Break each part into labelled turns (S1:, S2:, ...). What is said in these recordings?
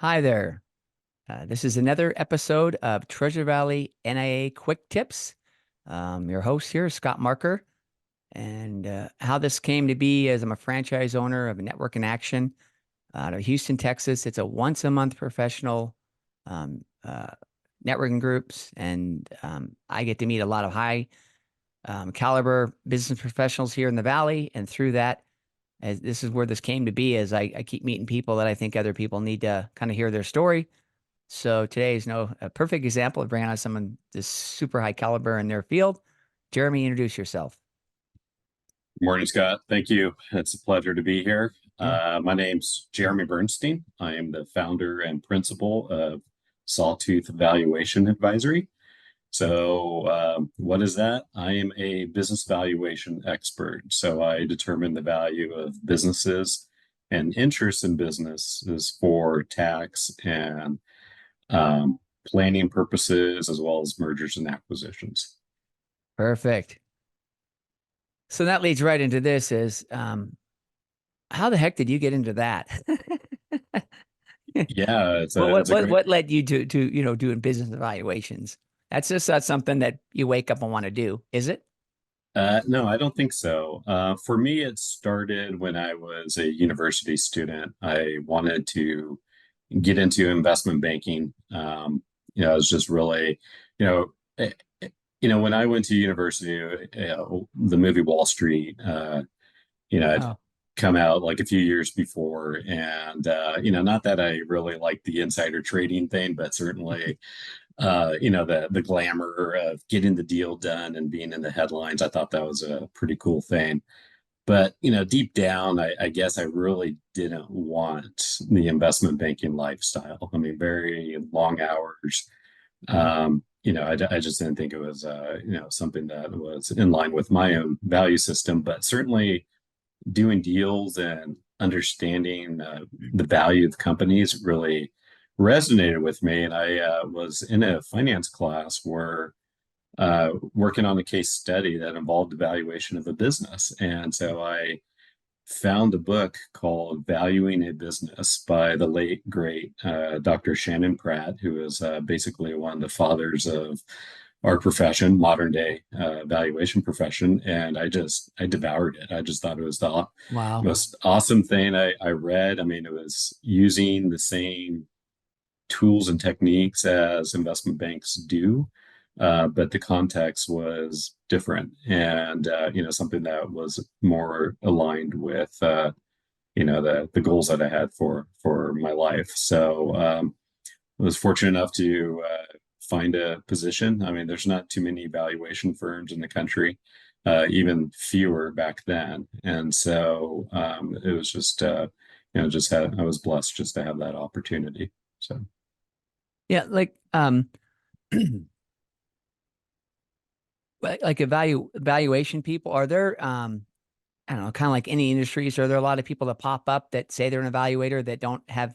S1: Hi there. This is another episode of Treasure Valley NIA Quick Tips. Your host here, Scott Marker, and how this came to be is I'm a franchise owner of a Network in Action out of Houston, Texas. It's a once a month professional um, uh, networking groups, and I get to meet a lot of high caliber business professionals here in the Valley. And through that, as this is where this came to be, is I keep meeting people that I think other people need to kind of hear their story. So today is a perfect example of bringing on someone this super high caliber in their field. Jeremy, introduce yourself.
S2: Morning, Scott. Thank you. It's a pleasure to be here.
S1: Yeah.
S2: My name's Jeremy Burnstein. I am the founder and principal of Sawtooth Evaluation Advisory. What is that? I am a business valuation expert. So I determine the value of businesses and interest in businesses for tax and planning purposes, as well as mergers and acquisitions.
S1: Perfect. So that leads right into this is how the heck did you get into that?
S2: Yeah,
S1: What
S2: it's a great.
S1: what led you to doing business evaluations? That's just not something that you wake up and want to do, is it?
S2: No, I don't think so. For me, it started when I was a university student. I wanted to get into investment banking. It was just really, you know, when I went to university, the movie Wall Street, had
S1: Oh,
S2: come out like a few years before, and not that I really liked the insider trading thing, but certainly the glamour of getting the deal done and being in the headlines. I thought that was a pretty cool thing. But deep down, I guess I really didn't want the investment banking lifestyle. I mean, very long hours.
S1: mhm.
S2: I just didn't think it was something that was in line with my own value system. But certainly, doing deals and understanding the value of companies really resonated with me. And I was in a finance class where working on a case study that involved evaluation of a business. And so I found a book called Valuing a Business by the late, great Dr. Shannon Pratt, who is basically one of the fathers of our profession, modern day valuation profession. And I devoured it. I just thought it was the
S1: Wow.
S2: most awesome thing I read. I mean, it was using the same tools and techniques as investment banks do, but the context was different, and something that was more aligned with the goals that I had for my life. So I was fortunate enough to find a position. I mean, there's not too many valuation firms in the country, even fewer back then, and so it was just I was blessed just to have that opportunity. So.
S1: Yeah, like evaluation people, are there I don't know, kind of like any industries, are there a lot of people that pop up that say they're an evaluator that don't have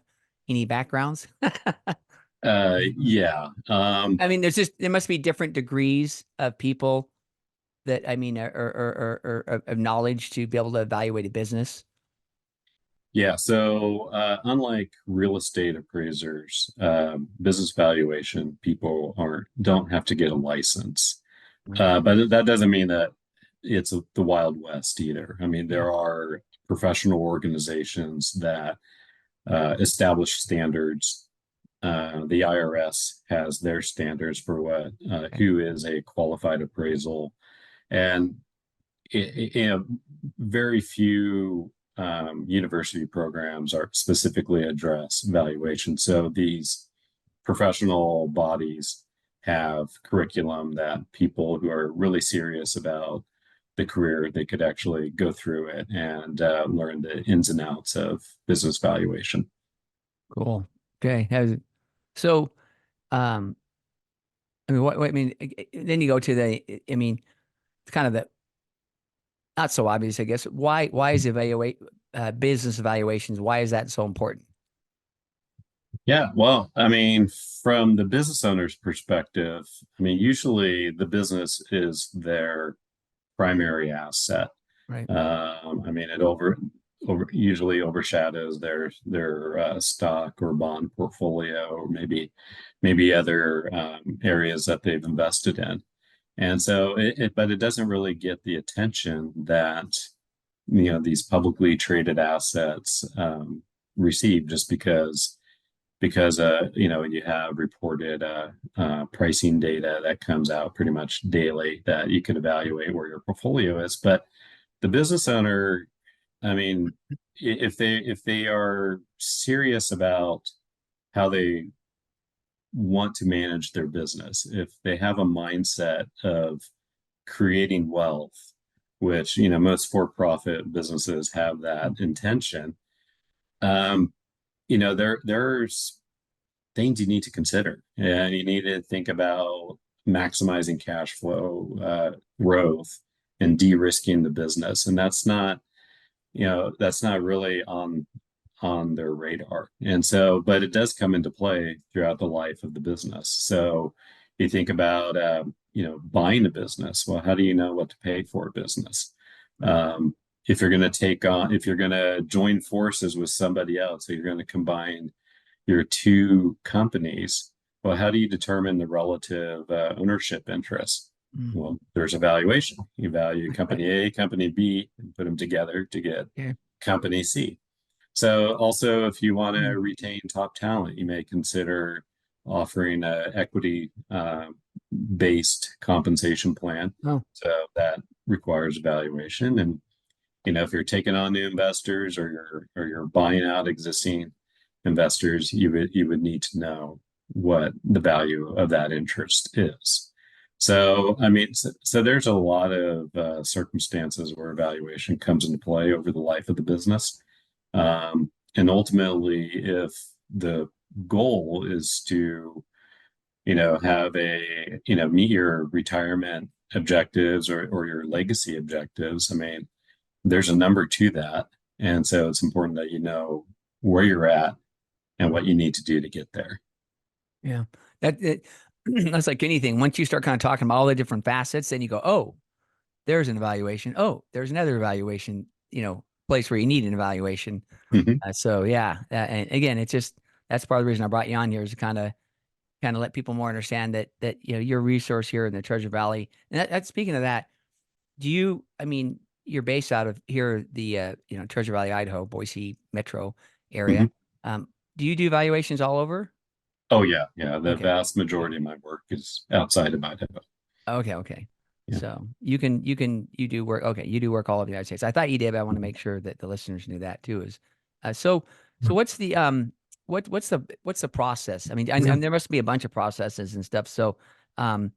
S1: any backgrounds?
S2: Yeah.
S1: I mean, there must be different degrees of people that I mean or of knowledge to be able to evaluate a business.
S2: Yeah. So, unlike real estate appraisers, business valuation people don't have to get a license.
S1: Okay.
S2: But that doesn't mean that it's the Wild West either. I mean,
S1: Yeah.
S2: there are professional organizations that establish standards. The IRS has their standards for what
S1: Okay.
S2: who is a qualified appraisal, and very few university programs are specifically address valuation. So these professional bodies have curriculum that people who are really serious about the career, they could actually go through it and learn the ins and outs of business valuation.
S1: Cool. Okay. So, um, I mean, I mean, then you go to I mean, it's kind of the not so obvious, I guess. Why is business evaluations? Why is that so important?
S2: Yeah, well, I mean, from the business owner's perspective, I mean, usually the business is their primary asset.
S1: Right.
S2: I mean, it over usually overshadows their stock or bond portfolio, or maybe other areas that they've invested in. And so but it doesn't really get the attention that these publicly traded assets receive, just because you have reported pricing data that comes out pretty much daily that you can evaluate where your portfolio is. But the business owner, I mean, if they are serious about how they want to manage their business, if they have a mindset of creating wealth, which most for-profit businesses have that intention, um, there's things you need to consider, and you need to think about maximizing cash flow growth and de-risking the business, and that's not really on their radar. And so, but it does come into play throughout the life of the business. So you think about, buying a business. Well, how do you know what to pay for a business? If you're going to if you're going to join forces with somebody else, so you're going to combine your two companies, well, how do you determine the relative ownership interests?
S1: Mm.
S2: Well, there's a valuation. You value company A, company B, and put them together to get
S1: Yeah.
S2: company C. So also, if you want to
S1: Mm.
S2: retain top talent, you may consider offering a equity based compensation plan.
S1: Oh,
S2: So that requires evaluation. And if you're taking on new investors, or you're buying out existing investors, you would need to know what the value of that interest is. So, I mean, so there's a lot of circumstances where evaluation comes into play over the life of the business. And ultimately, if the goal is to, have meet your retirement objectives, or your legacy objectives, I mean, there's a number to that. And so it's important that you know where you're at and what you need to do to get there.
S1: yeah. That's like anything. Once you start kind of talking about all the different facets, then you go, oh, there's an evaluation. Oh, there's another evaluation, place where you need an evaluation.
S2: Mhm.
S1: So yeah, and again, it's just that's part of the reason I brought you on here, is to kind of let people more understand that your resource here in the Treasure Valley. And speaking of that, I mean, you're based out of here, the Treasure Valley, Idaho, Boise metro area.
S2: Mhm.
S1: Do you do evaluations all over?
S2: Oh yeah, yeah. The
S1: Okay.
S2: vast majority of my work is outside of Idaho.
S1: Okay, okay.
S2: Yeah.
S1: So you do work. Okay, you do work all over the United States. I thought you did, but I want to make sure that the listeners knew that too. So what's the what's the process? I mean, and there must be a bunch of processes and stuff. So, um,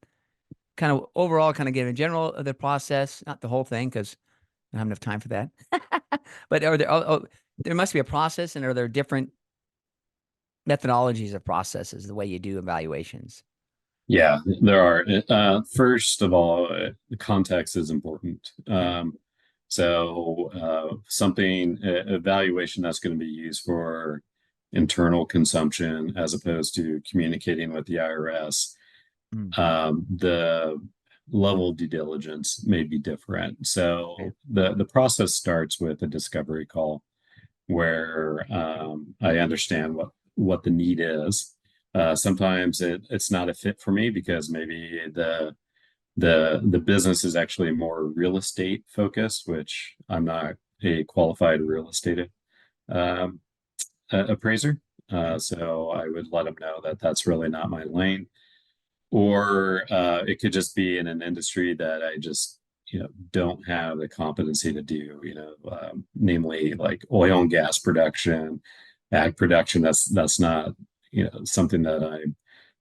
S1: kind of overall, kind of give a general of the process, not the whole thing, because I don't have enough time for that. But are there? There must be a process, and are there different methodologies of processes the way you do evaluations?
S2: Yeah, there are. First of all, the context is important.
S1: Okay.
S2: Something evaluation that's going to be used for internal consumption as opposed to communicating with the IRS.
S1: Mm,
S2: The level of due diligence may be different.
S1: okay.
S2: So the process starts with a discovery call, where I understand what the need is. Sometimes it's not a fit for me because maybe the business is actually more real estate focused, which I'm not a qualified real estate um, appraiser. So I would let them know that that's really not my lane. Or it could just be in an industry that I just don't have the competency to do. Namely like oil and gas production, ag production. That's not something that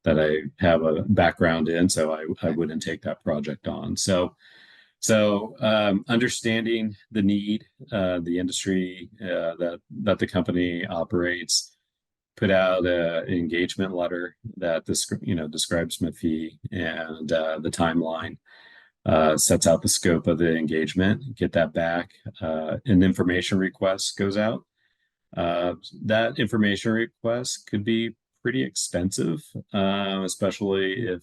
S2: I have a background in, so I
S1: Okay.
S2: wouldn't take that project on. So understanding the need, the industry that the company operates, put out an engagement letter that describes my fee and the timeline, sets out the scope of the engagement, get that back. An information request goes out. That information request could be pretty extensive, especially if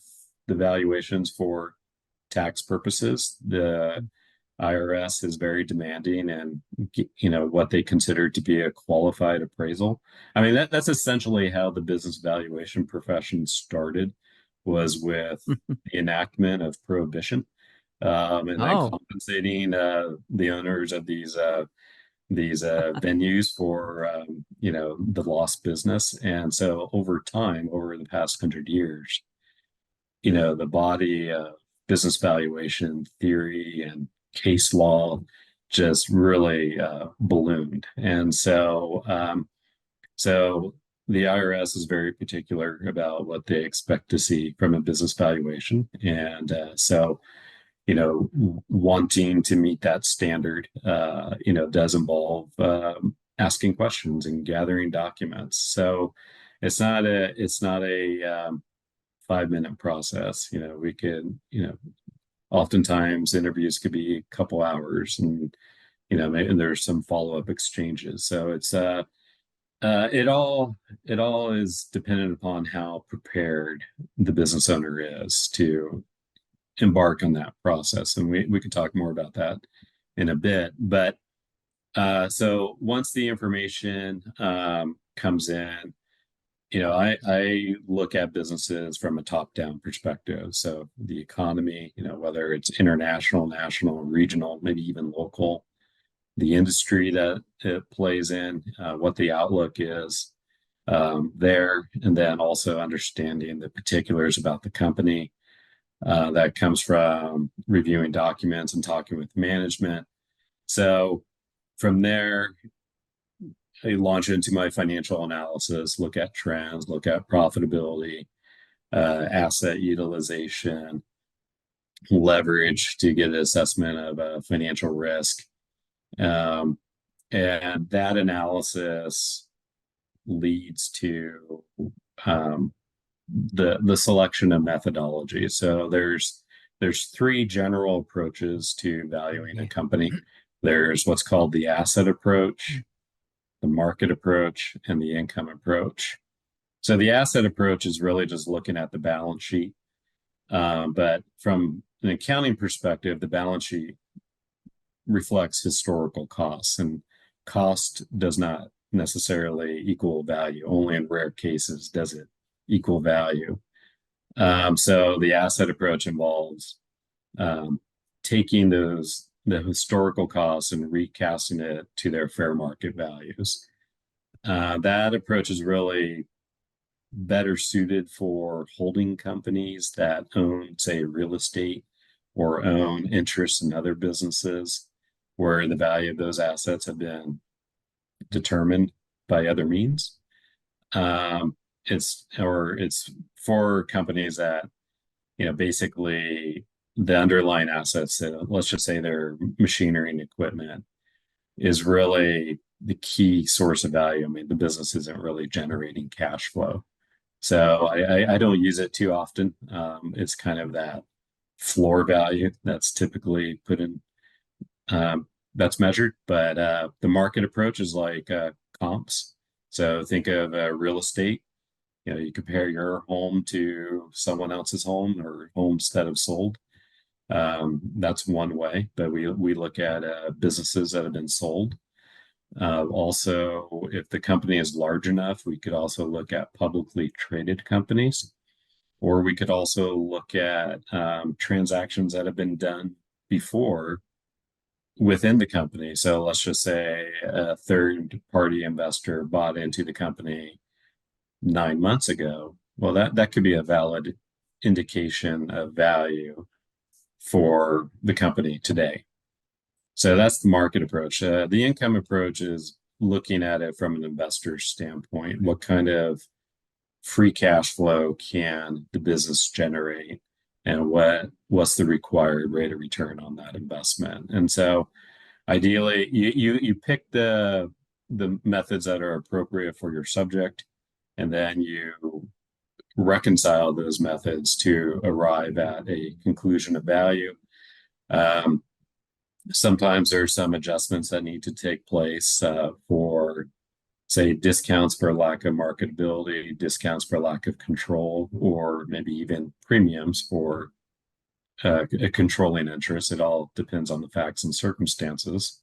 S2: the valuations for tax purposes. IRS is very demanding and what they consider to be a qualified appraisal. I mean that's essentially how the business valuation profession started, was with the enactment of prohibition, and then
S1: Oh,
S2: compensating the owners of these venues for the lost business. And so over time, over the past 100 years, the body of business valuation theory and case law just really ballooned. And so the IRS is very particular about what they expect to see from a business valuation. And so wanting to meet that standard, does involve asking questions and gathering documents. So it's not a 5-minute process. We could, oftentimes interviews could be a couple hours, and and there's some follow-up exchanges. So it all is dependent upon how prepared the business owner is to embark on that process. And we could talk more about that in a bit. But so once the information comes in, I look at businesses from a top-down perspective. So the economy, whether it's international, national, regional, maybe even local, the industry that it plays in, what the outlook is there, and then also understanding the particulars about the company. That comes from reviewing documents and talking with management. So from there, I launch into my financial analysis, look at trends, look at profitability, asset utilization, leverage to get an assessment of financial risk. And that analysis leads to the selection of methodology. So there's three general approaches to valuing a company. There's what's called the asset approach, the market approach, and the income approach. So the asset approach is really just looking at the balance sheet. But from an accounting perspective, the balance sheet reflects historical costs, and cost does not necessarily equal value. Only in rare cases does it equal value. So the asset approach involves taking the historical costs and recasting it to their fair market values. That approach is really better suited for holding companies that own, say, real estate or own interests in other businesses where the value of those assets have been determined by other means. It's for companies that, basically the underlying assets, let's just say their machinery and equipment, is really the key source of value. I mean, the business isn't really generating cash flow. So I don't use it too often. It's kind of that floor value that's typically put in, that's measured. But the market approach is like comps. So think of real estate. You compare your home to someone else's home or homes that have sold. That's one way, but we look at businesses that have been sold. Also, if the company is large enough, we could also look at publicly traded companies, or we could also look at transactions that have been done before within the company. So let's just say a third-party investor bought into the company 9 months ago. Well, that could be a valid indication of value for the company today. So that's the market approach. The income approach is looking at it from an investor standpoint. What kind of free cash flow can the business generate, and what's the required rate of return on that investment? And so ideally you pick the methods that are appropriate for your subject, and then you reconcile those methods to arrive at a conclusion of value. Sometimes there are some adjustments that need to take place for, say, discounts for lack of marketability, discounts for lack of control, or maybe even premiums for a controlling interest. It all depends on the facts and circumstances.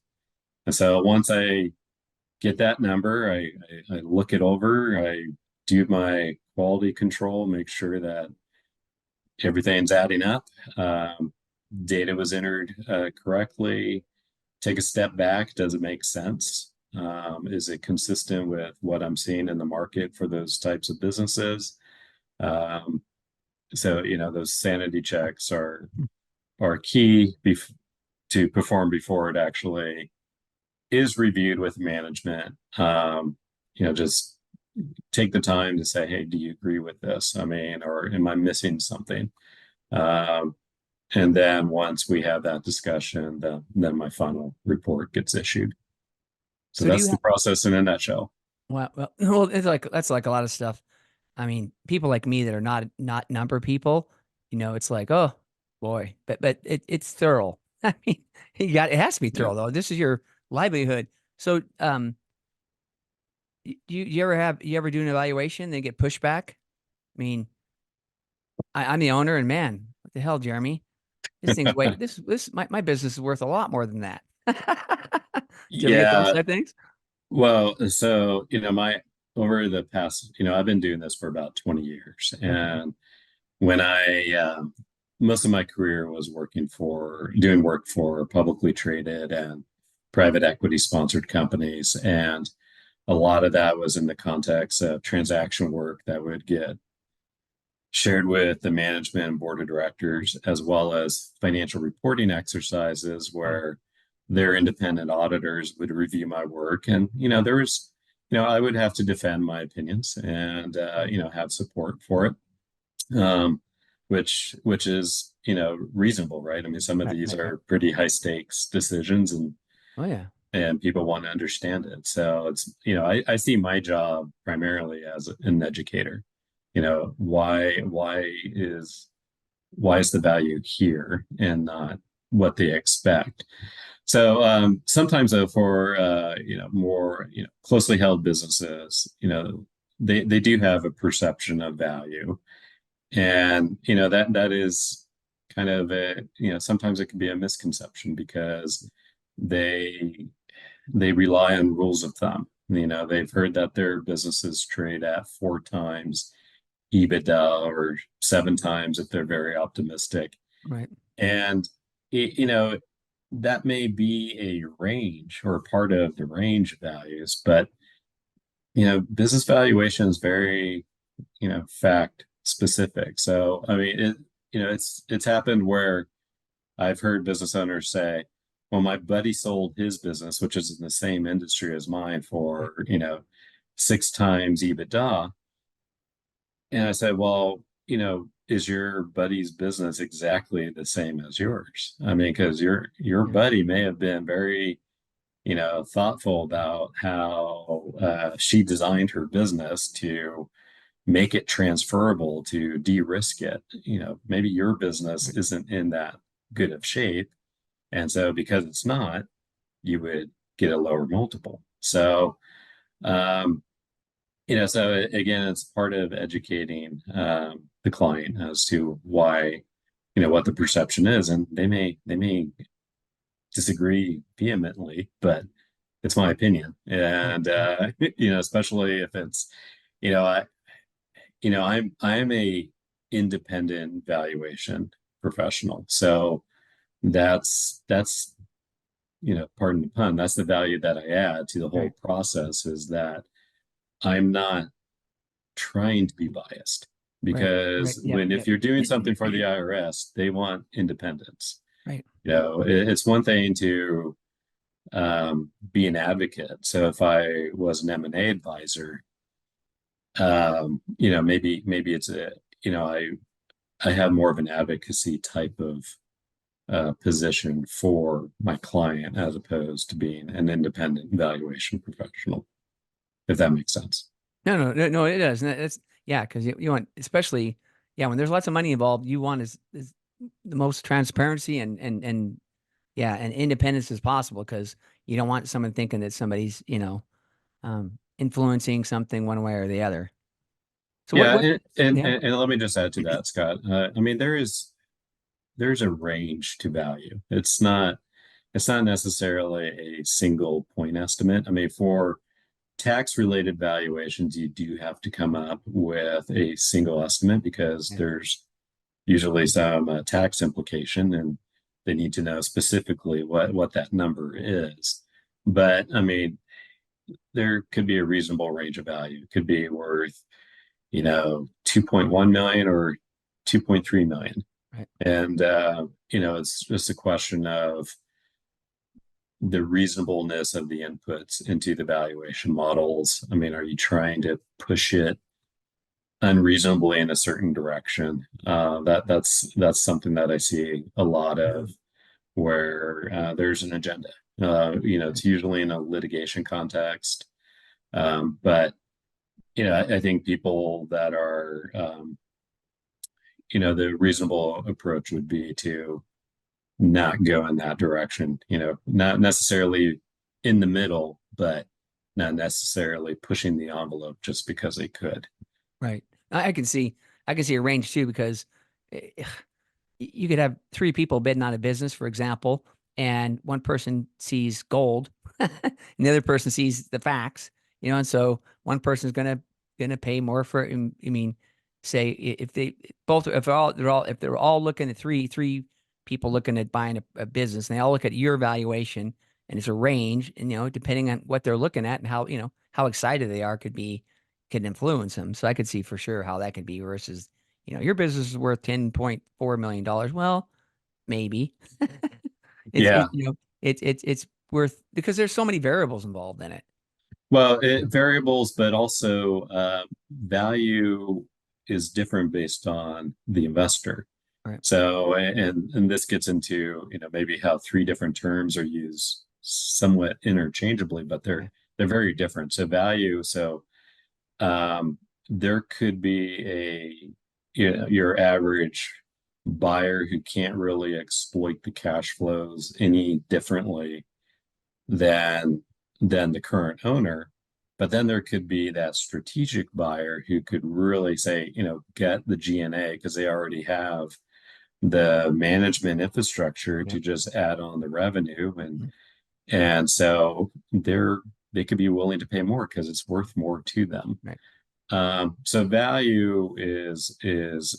S2: And so once I get that number, I look it over, I do my quality control, make sure that everything's adding up. Data was entered correctly. Take a step back. Does it make sense? Is it consistent with what I'm seeing in the market for those types of businesses? Um, so those sanity checks are key to perform before it actually is reviewed with management. Just take the time to say, hey, do you agree with this? I mean, or am I missing something? Um, and then once we have that discussion, then my final report gets issued. So
S1: So do you
S2: that's the
S1: have,
S2: process in a nutshell.
S1: well, it's like, that's like a lot of stuff. I mean, people like me that are not number people, it's like, oh boy, but it's thorough. I mean, it has to be
S2: Yeah.
S1: thorough though. This is your livelihood. So, you ever do an evaluation, then get pushback? I mean, I'm the owner, and man, what the hell, Jeremy? This thing's way my business is worth a lot more than that. Do you ever get those
S2: Yeah.
S1: type things?
S2: Well, so, my over the past, I've been doing this for about 20 years.
S1: Okay.
S2: And when most of my career was doing work for publicly traded and private equity sponsored companies. And a lot of that was in the context of transaction work that would get shared with the management and board of directors, as well as financial reporting exercises
S1: Yeah.
S2: where their independent auditors would review my work. And, there was, I would have to defend my opinions and, have support for it, which is, reasonable, right? I mean, some of
S1: Right,
S2: these
S1: right, right.
S2: are pretty high stakes decisions,
S1: Oh yeah.
S2: and people want to understand it. So it's, I see my job primarily as an educator. Why is the value here and not what they expect? So sometimes though, for more closely held businesses, they do have a perception of value, and that is kind of sometimes it can be a misconception because they they rely on rules of thumb. They've heard that their businesses trade at 4 times EBITDA or 7 times if they're very optimistic.
S1: Right.
S2: And, that may be a range or part of the range of values, but, business valuation is very, fact specific. So, I mean, it's happened where I've heard business owners say, well, my buddy sold his business, which is in the same industry as mine,
S1: Right.
S2: for, 6 times EBITDA. And I said, well, is your buddy's business exactly the same as yours? I mean, because your
S1: Yeah.
S2: buddy may have been very, thoughtful about how she designed her business to make it transferable to de-risk it. Maybe your business
S1: Right.
S2: isn't in that good of shape. And so because it's not, you would get a lower multiple. So, um, again, it's part of educating the client as to why, what the perception is, and they may disagree vehemently, but it's my opinion,
S1: Right.
S2: and
S1: Right.
S2: especially if it's, you know, I, I'm a independent valuation professional, so that's pardon the pun, that's the value that I add to the whole
S1: Right.
S2: process is that I'm not trying to be biased
S1: Right. Right.
S2: because
S1: Yep.
S2: if
S1: Yep.
S2: you're doing something for the IRS, they want independence.
S1: Right.
S2: It's one thing to be an advocate. So if I was an M&A advisor, maybe it's I have more of an advocacy type of position for my client as opposed to being an independent valuation professional, if that makes sense.
S1: No, no, no, no, it does. And that's yeah, because you want, especially, yeah, when there's lots of money involved, you want is the most transparency and yeah, and independence as possible because you don't want someone thinking that somebody's, influencing something one way or the other. So
S2: Yeah,
S1: what
S2: and
S1: yeah,
S2: let me just add to that, Scott. I mean, there is there's a range to value. It's not necessarily a single point estimate. I mean, for tax related valuations, you do have to come up with a single estimate because
S1: Yeah.
S2: there's usually some tax implication and they need to know specifically what that number is. But I mean, there could be a reasonable range of value. It could be worth, 2.1 million or 2.3 million.
S1: Right.
S2: And, it's just a question of the reasonableness of the inputs into the valuation models. I mean, are you trying to push it unreasonably in a certain direction? That's something that I see a lot of where there's an agenda. It's usually in a litigation context, but I think people that are, the reasonable approach would be to not go in that direction, not necessarily in the middle, but not necessarily pushing the envelope just because they could.
S1: Right. I can see a range too because eh, you could have three people bidding on a business, for example, and one person sees gold and the other person sees the facts, and so one person's gonna pay more for it. I mean, say if they both if they're all looking at three people looking at buying a business and they all look at your valuation and it's a range, and depending on what they're looking at and how excited they are could influence them. So I could see for sure how that could be versus your business is worth $10.4 million. Well, maybe
S2: Yeah.
S1: it's worth because there's so many variables involved in it.
S2: Well, variables, but also value is different based on the investor.
S1: Right.
S2: So, and this gets into, maybe how three different terms are used somewhat interchangeably, but
S1: Yeah.
S2: they're very different. So value, there could be your average buyer who can't really exploit the cash flows any differently than the current owner. But then there could be that strategic buyer who could really say, get the G&A because they already have the management infrastructure
S1: Yeah.
S2: to just add on the revenue, and
S1: Mhm.
S2: so they could be willing to pay more because it's worth more to them.
S1: Right.
S2: So value is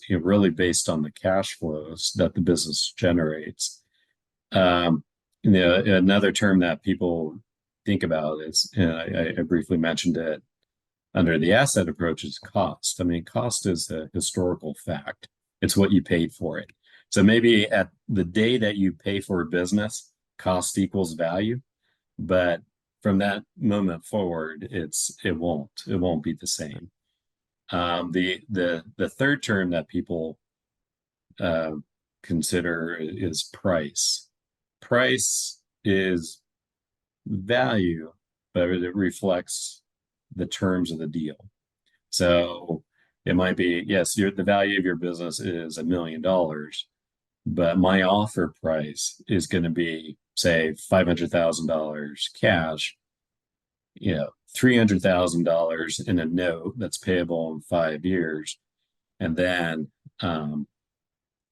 S2: really based on the cash flows that the business generates. Um, Another term that people think about is, and I briefly mentioned it under the asset approach, is cost. I mean, cost is a historical fact. It's what you paid for it. So maybe at the day that you pay for a business, cost equals value, but from that moment forward, it won't be the same. The third term that people uh, consider is price. Price is value, but it reflects the terms of the deal. So it might be, yes, the value of your business is $1 million, but my offer price is going to be, say, $500,000 cash, $300,000 in a note that's payable in 5 years, and then um,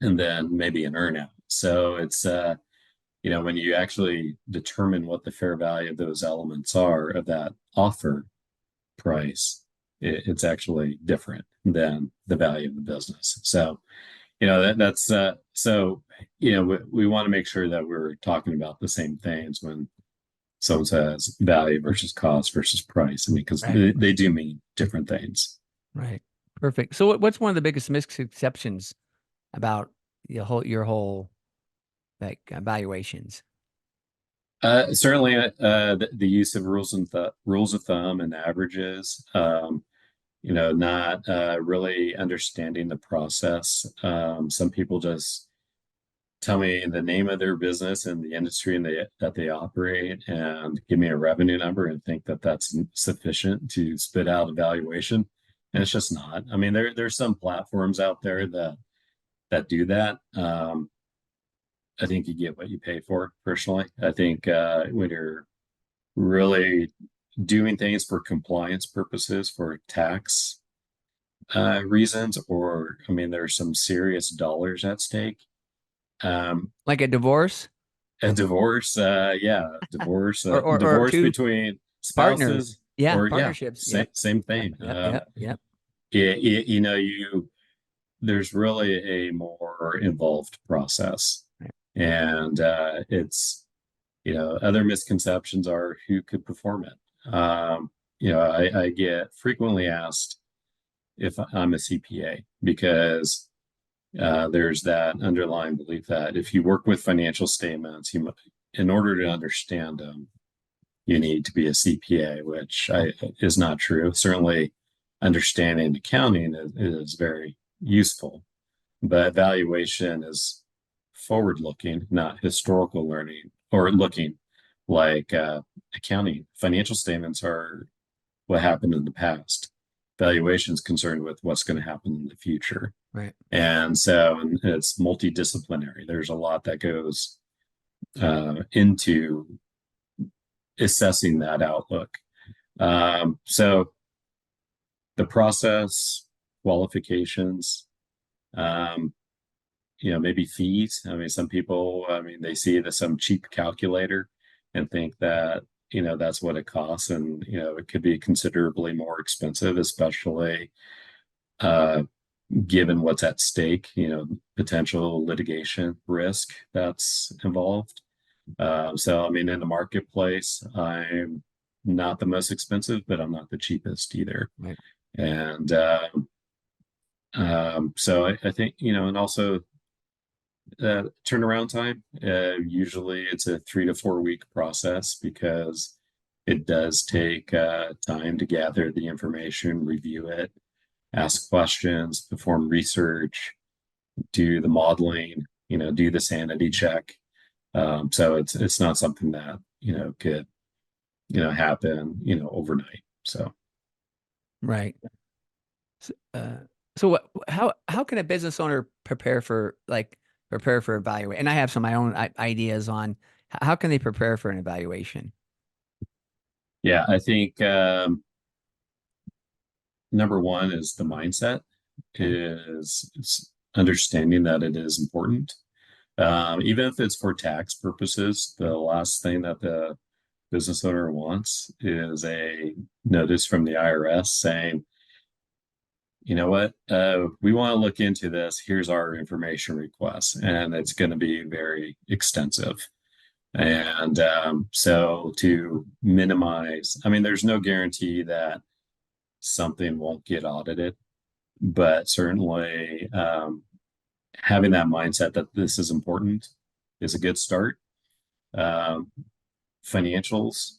S2: maybe an earnout. So it's when you actually determine what the fair value of those elements are of that offer price, it's actually different than the value of the business. So, that's so, we want to make sure that we're talking about the same things when someone says value versus cost versus price. I mean, because
S1: Right.
S2: they do mean different things.
S1: Right. Perfect. So what's one of the biggest misconceptions about your whole like valuations?
S2: Certainly, the use of rules of thumb and averages. Not really understanding the process. Some people just tell me the name of their business and the industry that they operate and give me a revenue number and think that that's sufficient to spit out a valuation. And it's just not. I mean, there's some platforms out there that do that. I think you get what you pay for, personally. I think when you're really doing things for compliance purposes, for tax reasons, or I mean, there's some serious dollars at stake.
S1: Like a divorce
S2: A divorce, yeah, divorce,
S1: or
S2: divorce
S1: two
S2: between
S1: partners.
S2: spouses,
S1: Yeah,
S2: or yeah,
S1: partnerships.
S2: same
S1: Yep.
S2: same
S1: Yep.
S2: thing.
S1: Yep. Yep. Yep.
S2: You know, there's really a more involved process,
S1: Right.
S2: and it's, you know, other misconceptions are who could perform it. You know, I get frequently asked if I'm a CPA because there's that underlying belief that if you work with financial statements, in order to understand them, you need to be a CPA, which is not true. Certainly, understanding accounting is very useful, but valuation is forward-looking, not historical learning or looking like accounting. Financial statements are what happened in the past. Valuation is concerned with what's going to happen in the future.
S1: Right.
S2: And so it's multidisciplinary. There's a lot that goes into assessing that outlook. So the process, qualifications, um, you know, maybe fees. I mean, some people, I mean, they see some cheap calculator and think that, you know, that's what it costs. And, you know, it could be considerably more expensive, especially uh, given what's at stake, you know, potential litigation risk that's involved. So, I mean, in the marketplace, I'm not the most expensive, but I'm not the cheapest either.
S1: Right.
S2: And so I think, you know, and also turnaround time, usually it's a 3 to 4 week process because it does take time to gather the information, review it, ask questions, perform research, do the modeling, you know, do the sanity check. So it's not something that, you know, could, you know, happen, you know, overnight. So
S1: Right. Uh, so how can a business owner prepare for evaluate? And I have some of my own ideas on how can they prepare for an evaluation?
S2: yeah, I think number one is the mindset
S1: Okay.
S2: is it's understanding that it is important. Even if it's for tax purposes, the last thing that the business owner wants is a notice from the IRS saying, you know what, we want to look into this. Here's our information request. And it's going to be very extensive. And so to minimize, I mean, there's no guarantee that something won't get audited, but certainly having that mindset that this is important is a good start. Um, Financials,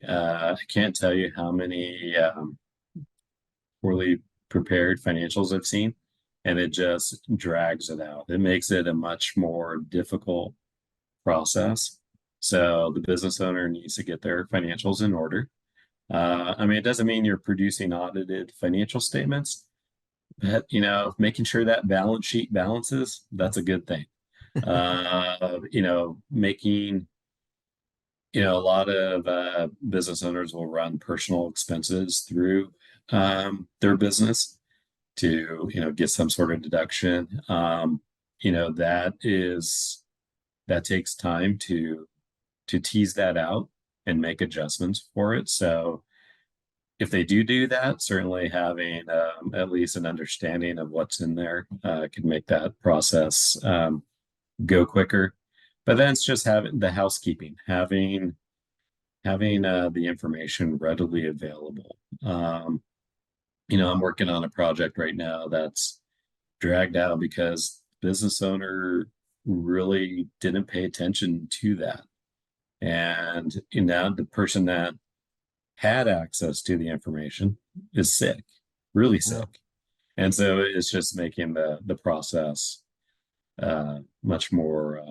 S2: I can't tell you how many poorly prepared financials I've seen, and it just drags it out. It makes it a much more difficult process. So the business owner needs to get their financials in order. I mean, it doesn't mean you're producing audited financial statements, but, you know, making sure that balance sheet balances, that's a good thing. You know, making, you know, a lot of business owners will run personal expenses through their business to, you know, get some sort of deduction. You know, that takes time to tease that out and make adjustments for it. So if they do that, certainly having at least an understanding of what's in there can make that process go quicker. But then it's just having the housekeeping, having the information readily available. You know, I'm working on a project right now that's dragged out because business owner really didn't pay attention to that. And you know, the person that had access to the information is sick, really
S1: Wow.
S2: sick. And so it's just making the process much more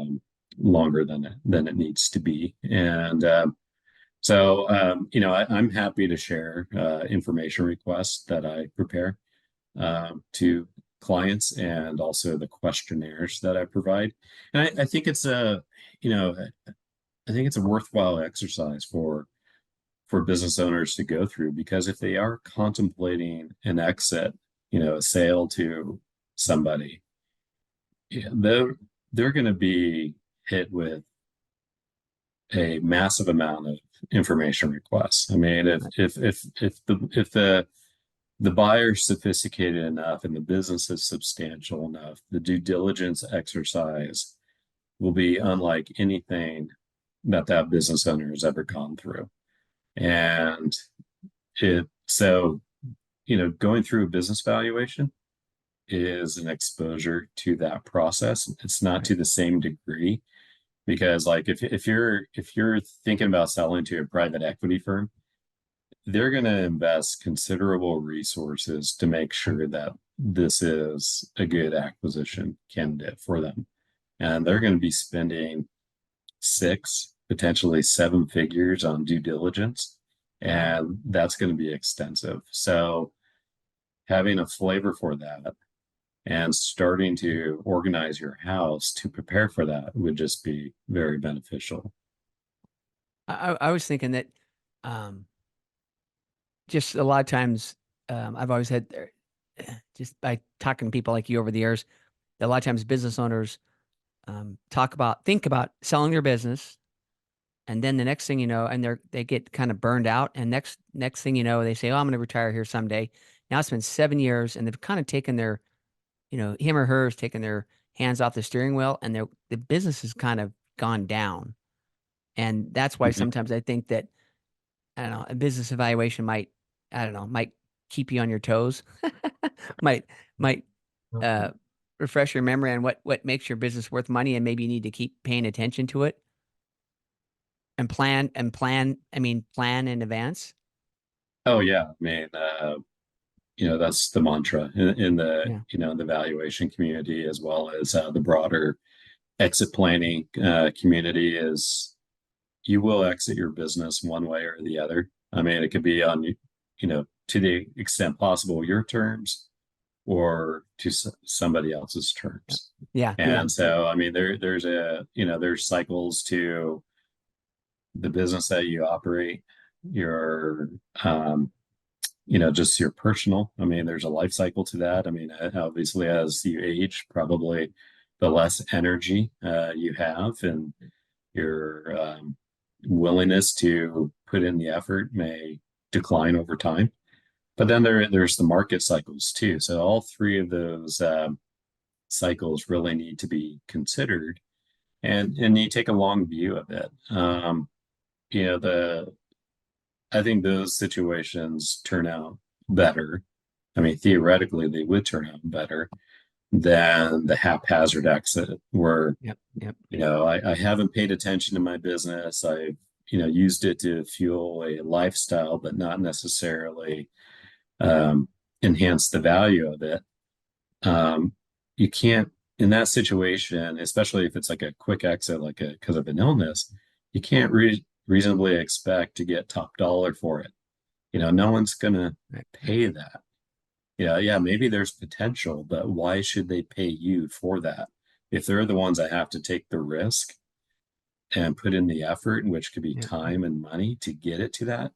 S2: longer than it needs to be. And so you know, I'm happy to share information requests that I prepare to clients and also the questionnaires that I provide. And I think it's a, you know, I think it's a worthwhile exercise for business owners to go through because if they are contemplating an exit, you know, a sale to somebody, yeah, they're going to be hit with a massive amount of information requests. I mean, if the buyer's sophisticated enough and the business is substantial enough, the due diligence exercise will be unlike anything that business owner has ever gone through. And so, going through a business valuation is an exposure to that process. It's not
S1: Right.
S2: to the same degree because like if you're thinking about selling to a private equity firm, they're going to invest considerable resources to make sure that this is a good acquisition candidate for them. And they're going to be spending six, potentially seven figures on due diligence.
S1: Wow.
S2: And that's going to be extensive. So having a flavor for that and starting to organize your house to prepare for that would just be very beneficial.
S1: I was thinking that um, just a lot of times I've always had just by talking to people like you over the years, that a lot of times business owners think about selling their business, and then the next thing you know, and they get kind of burned out, and next thing you know, they say, "Oh, I'm going to retire here someday." Now it's been 7 years, and they've kind of taken their, him or her has taken their hands off the steering wheel, and the business has kind of gone down, and that's why
S2: Mhm.
S1: sometimes I think that I don't know, a business evaluation might, I don't know, might keep you on your toes, might might uh, refresh your memory on what makes your business worth money, and maybe you need to keep paying attention to it and plan. I mean, plan in advance.
S2: Oh yeah, I mean, that's the mantra in the
S1: Yeah,
S2: the valuation community as well as the broader exit planning community is you will exit your business one way or the other. I mean, it could be on to the extent possible your terms or to somebody else's
S1: yeah,
S2: terms.
S1: yeah, yeah,
S2: And so, I mean, there's cycles to the business that you operate, your um, just your personal. I mean, there's a life cycle to that. I mean, obviously, as you age, probably the less energy you have and your willingness to put in the effort may decline over time. But then there's the market cycles too. So all three of those cycles really need to be considered, and you take a long view of it. The I think those situations turn out better. I mean, theoretically, they would turn out better than the haphazard exit where,
S1: yep, yep,
S2: I haven't paid attention to my business. I've, used it to fuel a lifestyle, but not necessarily um, enhance the value of it. Um, you can't, in that situation, especially if it's like a quick exit, like because of an illness, you can't reasonably expect to get top dollar for it. No one's gonna
S1: right, right,
S2: pay that. Yeah, maybe there's potential, but why should they pay you for that? If they're the ones that have to take the risk and put in the effort, which could be
S1: yep, yep,
S2: time and money to get it to that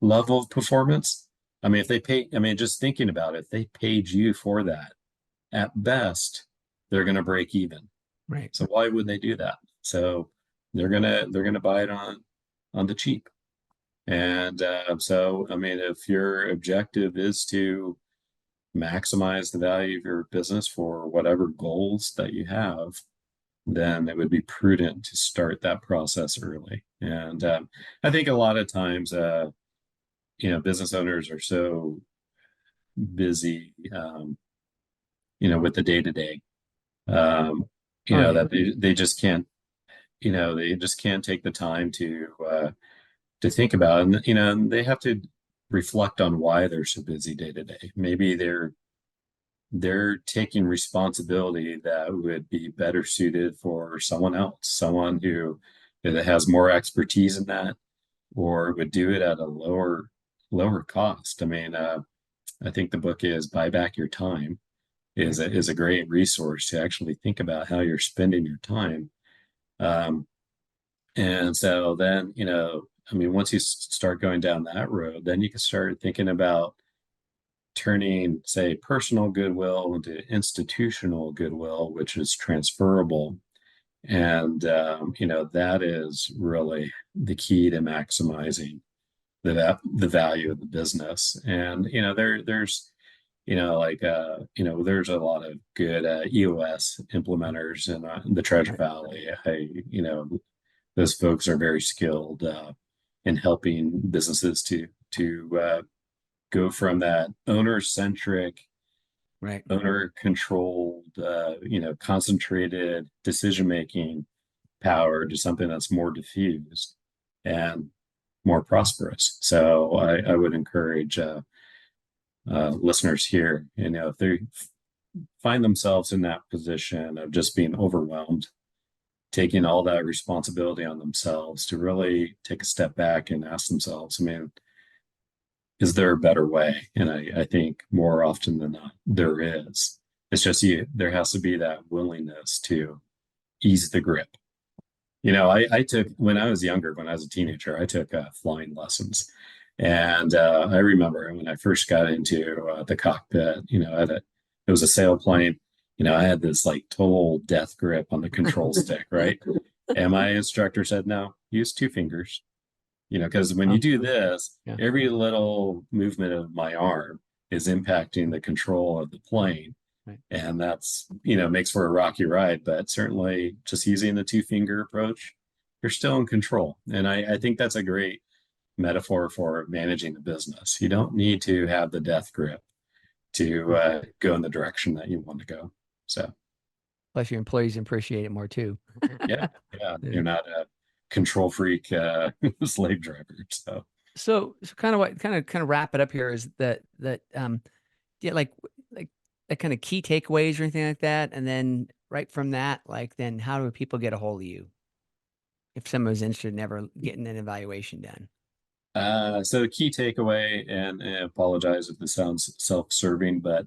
S2: level of performance. I mean, if they pay, I mean, just thinking about it, if they paid you for that, at best, they're gonna break even.
S1: right,
S2: So why would they do that? So they're gonna buy it on the cheap. And so, I mean, if your objective is to maximize the value of your business for whatever goals that you have, then it would be prudent to start that process early. And I think a lot of times, business owners are so busy, with the day to day,
S1: oh yeah,
S2: that they just can't, they just can't take the time to think about, and they have to reflect on why they're so busy day to day. Maybe they're taking responsibility that would be better suited for someone else, someone who that has more expertise in that, or would do it at a lower cost. I mean, I think the book is Buy Back Your Time is
S1: right,
S2: is a great resource to actually think about how you're spending your time. Um, and so then, I mean, once you start going down that road, then you can start thinking about turning, say, personal goodwill into institutional goodwill, which is transferable. And that is really the key to maximizing the value of the business. And there's a lot of good EOS implementers in the Treasure
S1: Right.
S2: Valley. Those folks are very skilled in helping businesses to go from that owner-centric,
S1: Right.
S2: owner-controlled, concentrated decision-making power to something that's more diffused and more prosperous. So I would encourage listeners here, if they find themselves in that position of just being overwhelmed, taking all that responsibility on themselves, to really take a step back and ask themselves, I mean, is there a better way? And I think more often than not, there is. It's just there has to be that willingness to ease the grip. I took, when I was younger, when I was a teenager, I took flying lessons. And I remember when I first got into the cockpit, it was a sailplane. I had this like total death grip on the control stick, right? And my instructor said, no, use two fingers, because when you
S1: Oh,
S2: do this,
S1: yeah.
S2: every little movement of my arm is impacting the control of the plane.
S1: Right.
S2: And that's, makes for a rocky ride, but certainly just using the two-finger approach, you're still in control. And I think that's a great metaphor for managing the business. You don't need to have the death grip to go in the direction that you want to go. So,
S1: Plus your employees appreciate it more too.
S2: yeah, yeah,
S1: Yeah.
S2: you're not a control freak slave driver. So,
S1: So kind of what kind of wrap it up here is that yeah, like like kind of key takeaways or anything like that, and then right from that, like then how do people get a hold of you if someone's interested in ever getting an evaluation done?
S2: so the key takeaway, and I apologize if this sounds self-serving, but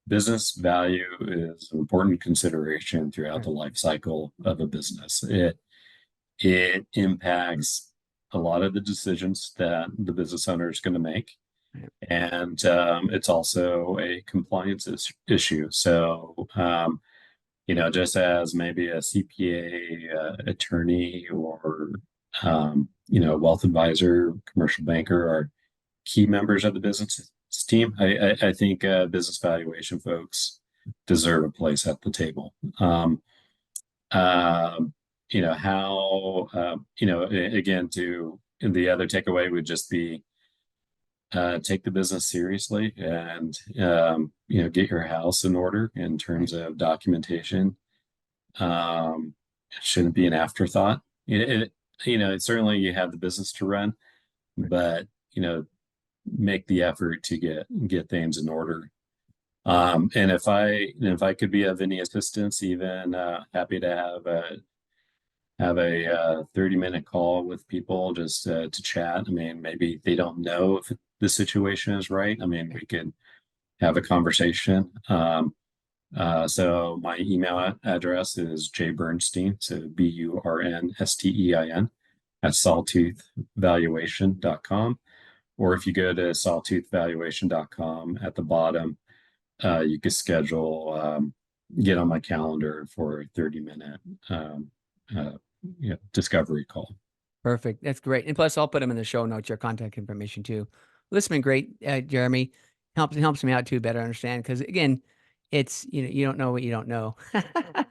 S2: business value is an important consideration throughout
S1: Right.
S2: the life cycle of a business. It impacts a lot of the decisions that the business owner is going to make.
S1: Right.
S2: And it's also a compliance issue. So, just as maybe a CPA attorney or, a wealth advisor, commercial banker are key members of the business team, I think business valuation folks deserve a place at the table. Um, how, again, to the other takeaway would just be take the business seriously and, get your house in order in
S1: Right.
S2: terms of documentation. It shouldn't be an afterthought. Certainly you have the business to run,
S1: Right.
S2: but, make the effort to get things in order. And if I could be of any assistance, even happy to have a 30-minute call with people just to chat. I mean, maybe they don't know if the situation is right. I mean, we could have a conversation. So my email address is jburnstein, so BURNSTEIN at sawtoothvaluation.com. Or if you go to sawtoothvaluation.com at the bottom, you could schedule, get on my calendar for a 30-minute uh, discovery call.
S1: Perfect. That's great. And plus, I'll put them in the show notes, your contact information too. Well, this has been great, Jeremy. Helps me out too, better understand. Because again, it's you don't know what you don't know, and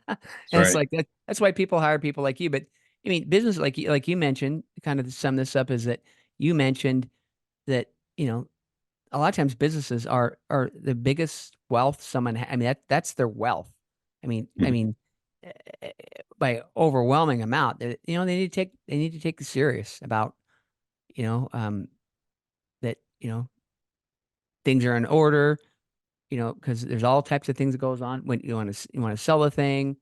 S2: That's
S1: it's
S2: right.
S1: like that. That's why people hire people like you. But I mean, business like you mentioned, kind of to sum this up, is that you mentioned that a lot of times businesses are the biggest wealth someone. I mean, that's their wealth. I mean, I
S2: Mhm.
S1: mean, eh, eh, by overwhelming amount, they need to take it serious about you know that things are in order. Because there's all types of things that goes on when you want to sell a thing.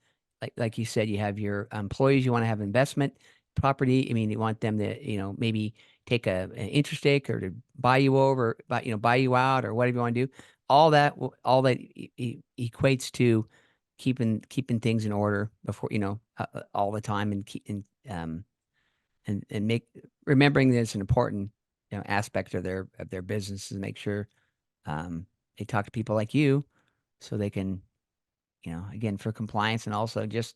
S1: Like you said, you have your employees. You want to have investment property. I mean, you want them to maybe take an interest stake or to buy you over, buy you out or whatever you want to do. All that equates to keeping things in order before all the time and keep and make remembering that it's an important aspect of their business to make sure they talk to people like you so they can again for compliance and also just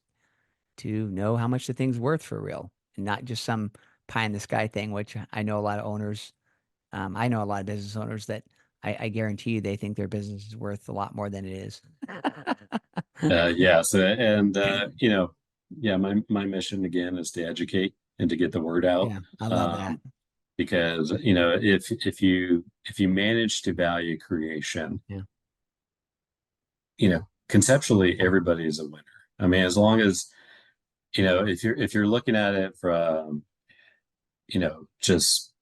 S1: to know how much the thing's worth for real and not just some pie in the sky thing, which I know a lot of owners, I know a lot of business owners that I guarantee you they think their business is worth a lot more than it is.
S2: Yeah. So, and yeah, my mission again is to educate and to get the word out.
S1: Yeah, I love that.
S2: Um, because if you manage to value creation,
S1: Yeah.
S2: conceptually everybody is a winner. I mean, as long as if you're looking at it from just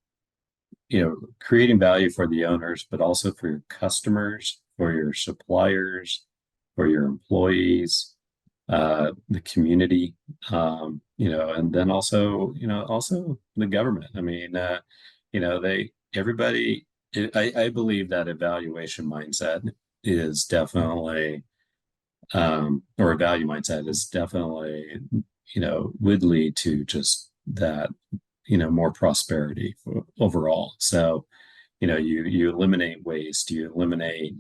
S2: creating value for the owners, but also for your customers, for your suppliers, for your employees, the community, and then also the government. I mean, everybody. I believe that evaluation mindset is definitely, or a value mindset is definitely, would lead to just that, more prosperity overall. So, you eliminate waste, you eliminate,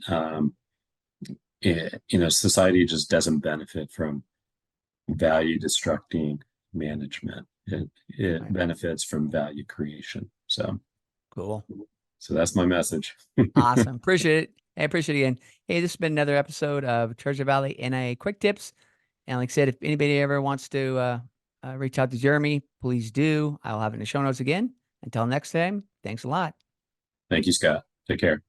S2: society just doesn't benefit from value destructing management. It
S1: Right.
S2: benefits from value creation.
S1: Cool.
S2: So that's my message.
S1: Awesome. Appreciate it. I appreciate it again. Hey, this has been another episode of Treasure Valley NIA Quick Tips. And like I said, if anybody ever wants to reach out to Jeremy, please do. I'll have it in the show notes again. Until next time, thanks a lot.
S2: Thank you, Scott. Take care.